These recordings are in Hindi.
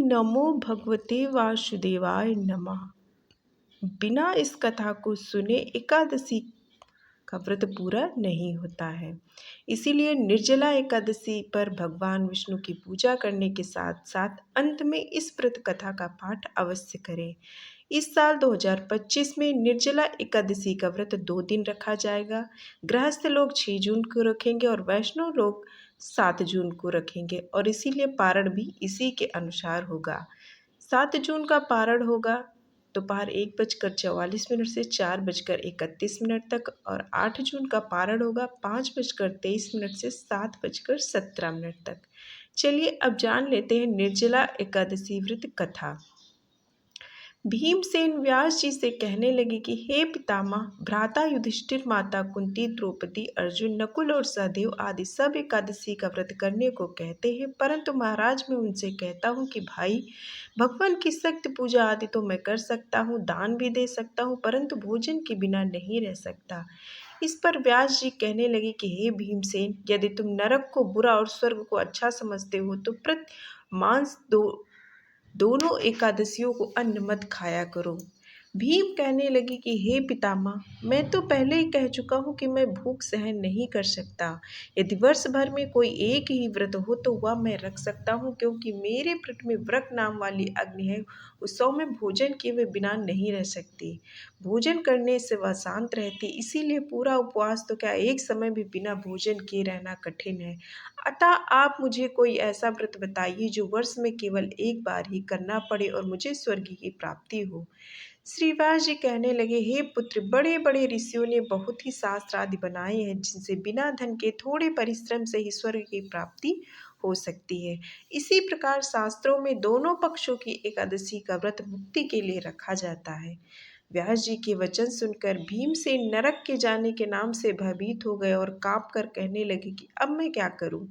नमो भगवते वासुदेवाय नमः। बिना इस कथा को सुने एकादशी का व्रत पूरा नहीं होता है। इसीलिए निर्जला एकादशी पर भगवान विष्णु की पूजा करने के साथ साथ अंत में इस व्रत कथा का पाठ अवश्य करें। इस साल 2025 में निर्जला एकादशी का व्रत 2 दिन रखा जाएगा। गृहस्थ लोग 6 जून को रखेंगे और वैष्णव लोग 7 जून को रखेंगे और इसीलिए पारण भी इसी के अनुसार होगा। 7 जून का पारण होगा दोपहर 1:44 से 4:31 तक और 8 जून का पारण होगा 5:23 से 7:17 तक। चलिए अब जान लेते हैं निर्जला एकादशी व्रत कथा। भीमसेन व्यास जी से कहने लगे कि हे पितामह, भ्राता युधिष्ठिर, माता कुंती, द्रौपदी, अर्जुन, नकुल और सहदेव आदि सब एकादशी का व्रत करने को कहते हैं, परंतु महाराज मैं उनसे कहता हूँ कि भाई, भगवान की सख्त पूजा आदि तो मैं कर सकता हूँ, दान भी दे सकता हूँ, परंतु भोजन के बिना नहीं रह सकता। इस पर व्यास जी कहने लगे कि हे भीमसेन, यदि तुम नरक को बुरा और स्वर्ग को अच्छा समझते हो तो मांस दोनों एकादशियों को अन्न मत खाया करो। भीम कहने लगे कि हे पितामह, मैं तो पहले ही कह चुका हूँ कि मैं भूख सहन नहीं कर सकता। यदि वर्ष भर में कोई एक ही व्रत हो तो वह मैं रख सकता हूँ, क्योंकि मेरे पेट में व्रत नाम वाली अग्नि है। उस सौ में भोजन किए हुए बिना नहीं रह सकती। भोजन करने से वह शांत रहती, इसीलिए पूरा उपवास तो क्या एक समय भी बिना भोजन किए रहना कठिन है। अतः आप मुझे कोई ऐसा व्रत बताइए जो वर्ष में केवल एक बार ही करना पड़े और मुझे स्वर्ग की प्राप्ति हो। श्री व्यास जी कहने लगे, हे पुत्र, बड़े बड़े ऋषियों ने बहुत ही शास्त्र आदि बनाए हैं जिनसे बिना धन के थोड़े परिश्रम से ही स्वर्ग की प्राप्ति हो सकती है। इसी प्रकार शास्त्रों में दोनों पक्षों की एकादशी का व्रत मुक्ति के लिए रखा जाता है। व्यास जी के वचन सुनकर भीमसेन नरक के जाने के नाम से भयभीत हो गए और कांप कर कहने लगे कि अब मैं क्या करूं?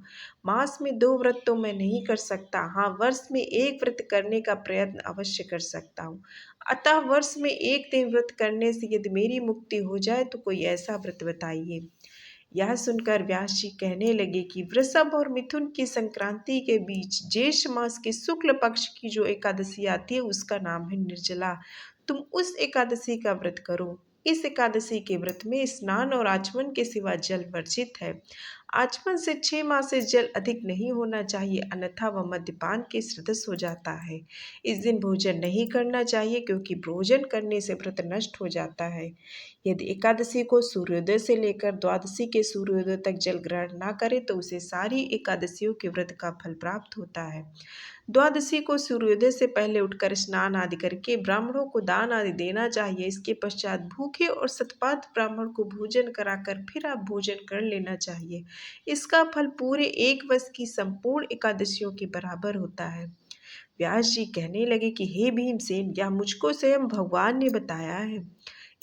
मास में 2 व्रत तो मैं नहीं कर सकता, हाँ वर्ष में 1 व्रत करने का प्रयत्न अवश्य कर सकता हूँ। अतः वर्ष में 1 दिन व्रत करने से यदि मेरी मुक्ति हो जाए तो कोई ऐसा व्रत बताइए। यह सुनकर व्यास जी कहने लगे कि वृषभ और मिथुन की संक्रांति के बीच ज्येष्ठ मास के शुक्ल पक्ष की जो एकादशी आती है उसका नाम है निर्जला। तुम उस एकादशी का व्रत करो। इस एकादशी के व्रत में स्नान और आचमन के सिवा जल वर्जित है। आचमन से 6 मास से जल अधिक नहीं होना चाहिए, अन्यथा वह मद्यपान के सदृश हो जाता है। इस दिन भोजन नहीं करना चाहिए, क्योंकि भोजन करने से व्रत नष्ट हो जाता है। यदि एकादशी को सूर्योदय से लेकर द्वादशी के सूर्योदय तक जल ग्रहण न करे तो उसे सारी एकादशियों के व्रत का फल प्राप्त होता है। द्वादशी को सूर्योदय से पहले उठकर स्नान आदि करके ब्राह्मणों को दान आदि देना चाहिए। इसके पश्चात भूखे और शतपाथ ब्राह्मण को भोजन कराकर फिर आप भोजन कर लेना चाहिए। इसका फल पूरे 1 वर्ष की संपूर्ण एकादशियों के बराबर होता है। व्यास जी कहने लगे कि हे भीमसेन, यह मुझको स्वयं भगवान ने बताया है।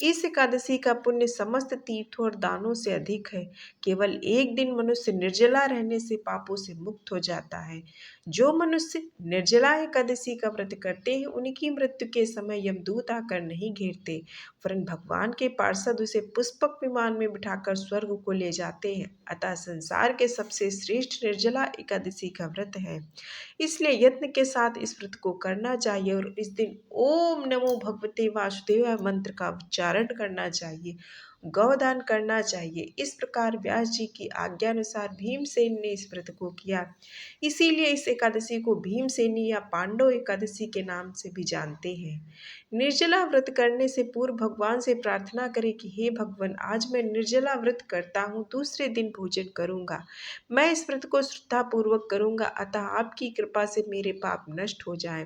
इस एकादशी का पुण्य समस्त तीर्थों और दानों से अधिक है। केवल एक दिन मनुष्य निर्जला रहने से पापों से मुक्त हो जाता है। जो मनुष्य निर्जला एकादशी का व्रत करते हैं उनकी मृत्यु के समय यमदूत आकर नहीं घेरते, वरन भगवान के पार्षद उसे पुष्पक विमान में बिठाकर स्वर्ग को ले जाते हैं। अतः संसार के सबसे श्रेष्ठ निर्जला एकादशी का व्रत है। इसलिए यत्न के साथ इस व्रत को करना चाहिए और इस दिन ओम नमो भगवते वासुदेवाय मंत्र का उच्चारण करना चाहिए, गौदान करना चाहिए। इस प्रकार व्यास जी की आज्ञा अनुसार भीमसेन ने इस व्रत को किया। इसीलिए इस एकादशी को भीमसेनी या पांडव एकादशी के नाम से भी जानते हैं। निर्जला व्रत करने से पूर्व भगवान से प्रार्थना करें कि हे भगवान, आज मैं निर्जला व्रत करता हूँ, दूसरे दिन भोजन करूँगा। मैं इस व्रत को श्रद्धापूर्वक करूँगा, अतः आपकी कृपा से मेरे पाप नष्ट हो जाएं।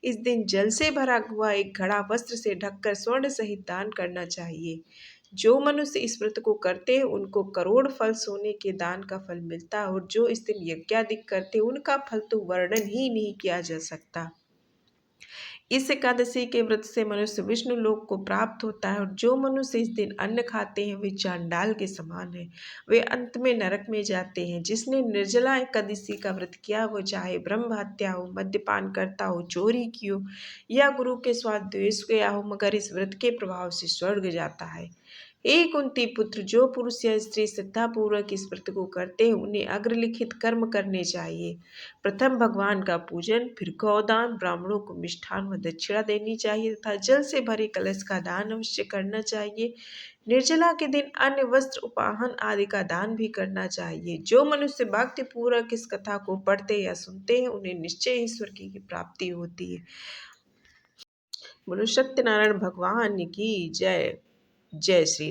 इस दिन जल से भरा हुआ एक घड़ा वस्त्र से ढककर स्वर्ण सहित दान करना चाहिए। जो मनुष्य इस व्रत को करते हैं उनको करोड़ फल सोने के दान का फल मिलता है, और जो इस दिन यज्ञादिक करते हैं उनका फल तो वर्णन ही नहीं किया जा सकता। इस एकादशी के व्रत से मनुष्य विष्णु लोक को प्राप्त होता है, और जो मनुष्य इस दिन अन्न खाते हैं वे चांडाल के समान हैं, वे अंत में नरक में जाते हैं। जिसने निर्जला एकादशी का व्रत किया वो चाहे ब्रह्म हत्या हो, मद्यपान करता हो, चोरी की हो या गुरु के स्वाद द्वेष किया हो, मगर इस व्रत के प्रभाव से स्वर्ग जाता है। हे कुंती पुत्र, जो पुरुष या स्त्री श्रद्धापूर्वक इस व्रत को करते हैं उन्हें अग्रलिखित कर्म करने चाहिए। प्रथम भगवान का पूजन, फिर गौदान, ब्राह्मणों को मिष्ठान व दक्षिणा देनी चाहिए तथा जल से भरे कलश का दान अवश्य करना चाहिए। निर्जला के दिन अन्य वस्त्र, उपाहन आदि का दान भी करना चाहिए। जो मनुष्य भक्ति पूर्वक इस कथा को पढ़ते या सुनते हैं उन्हें निश्चय ही स्वर्ग की प्राप्ति होती है। बोलो सत्यनारायण भगवान की जय। जय श्री